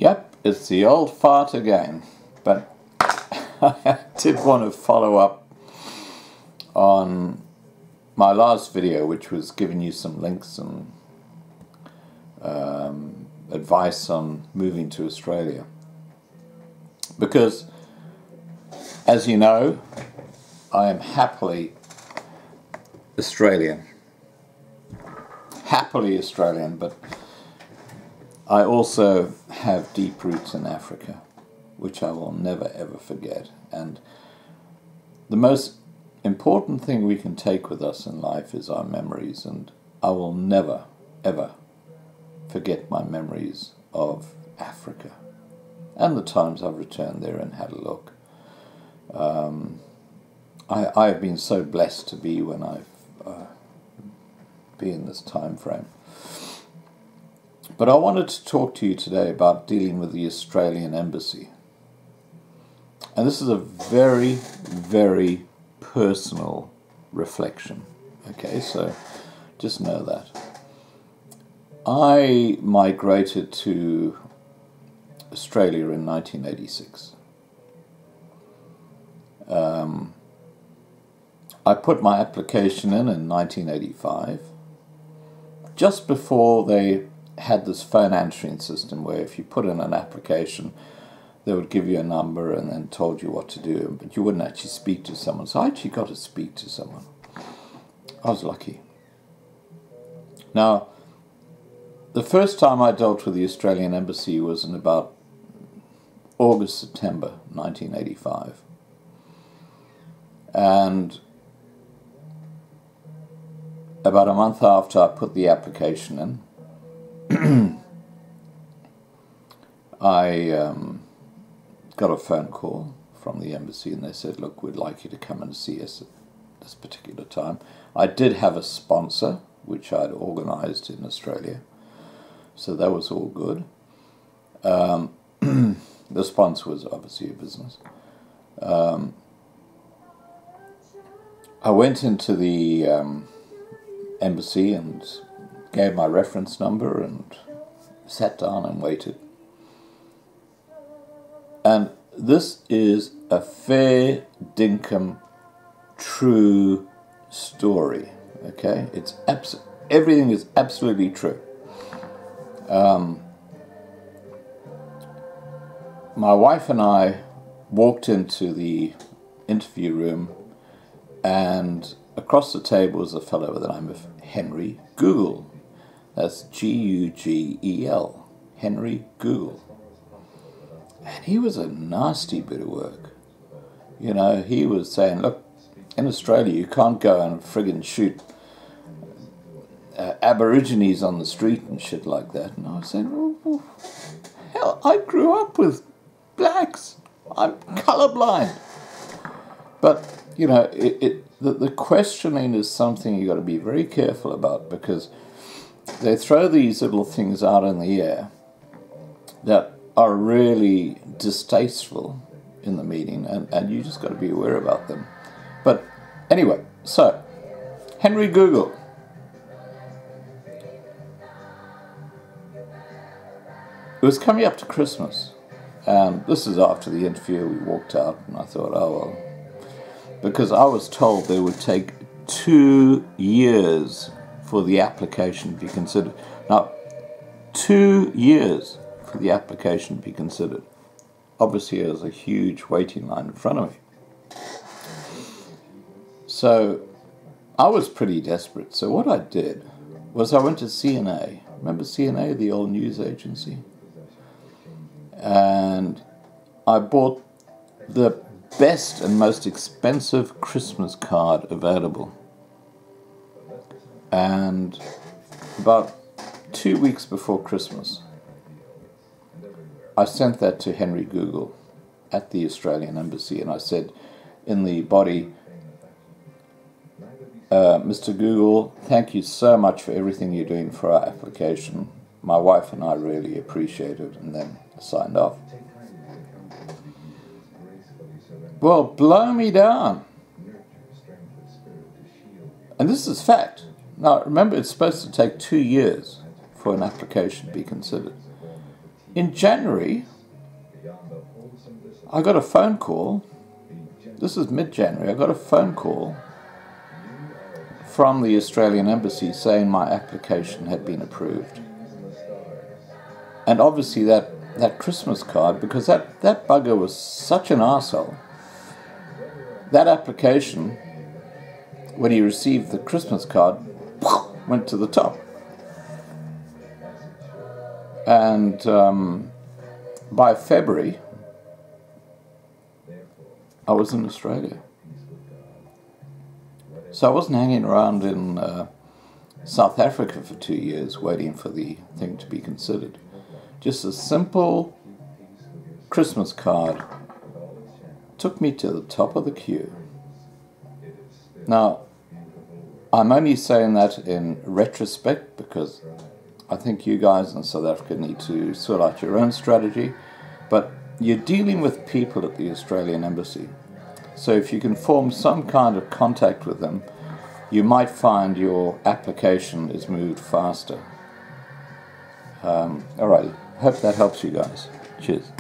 Yep, it's the old fart again, but I did want to follow up on my last video, which was giving you some links and advice on moving to Australia. Because, as you know, I am happily Australian. Happily Australian, but I also have deep roots in Africa, which I will never ever forget. And the most important thing we can take with us in life is our memories, and I will never ever forget my memories of Africa and the times I've returned there and had a look. I have been so blessed to be when I've been in this time frame. But I wanted to talk to you today about dealing with the Australian Embassy. And this is a very, very personal reflection. Okay, so just know that. I migrated to Australia in 1986. I put my application in 1985, just before they had this phone answering system where if you put in an application, they would give you a number and then told you what to do, but you wouldn't actually speak to someone. So I actually got to speak to someone. I was lucky. Now, the first time I dealt with the Australian Embassy was in about August, September 1985. And about a month after I put the application in, I got a phone call from the embassy, and they said, look, we'd like you to come and see us at this particular time. I did have a sponsor, which I'd organised in Australia, so that was all good. The sponsor was obviously a business. I went into the embassy and gave my reference number and sat down and waited. And this is a fair dinkum true story. Okay, it's everything is absolutely true. My wife and I walked into the interview room, and across the table was a fellow with the name of Henry Google. That's G-U-G-E-L, Henry Google. And he was a nasty bit of work. You know, he was saying, look, in Australia you can't go and friggin' shoot Aborigines on the street and shit like that. And I was saying, well, hell, I grew up with blacks. I'm colorblind. But, you know, the questioning is something you've got to be very careful about, because they throw these little things out in the air that are really distasteful in the meeting, and you just got to be aware about them. But anyway, so, Henry Google. It was coming up to Christmas, and this is after the interview. We walked out, and I thought, oh well, because I was told they would take 2 years for the application to be considered. Now, 2 years for the application to be considered. Obviously, there was a huge waiting line in front of me. So, I was pretty desperate. So what I did was I went to CNA. Remember CNA, the old news agency? And I bought the best and most expensive Christmas card available. And about 2 weeks before Christmas, I sent that to Henry Google at the Australian Embassy, and I said in the body, Mr. Google, thank you so much for everything you're doing for our application. My wife and I really appreciate it, and then signed off. Well, blow me down. And this is fact. Now, remember, it's supposed to take 2 years for an application to be considered. in January, I got a phone call. This is mid-January. I got a phone call from the Australian Embassy saying my application had been approved. And obviously that Christmas card, because that bugger was such an arsehole, that application, when he received the Christmas card, went to the top. And by February, I was in Australia. So I wasn't hanging around in South Africa for 2 years waiting for the thing to be considered. Just a simple Christmas card took me to the top of the queue. Now, I'm only saying that in retrospect because I think you guys in South Africa need to sort out your own strategy, but you're dealing with people at the Australian Embassy. So if you can form some kind of contact with them, you might find your application is moved faster. Alrighty, hope that helps you guys. Cheers.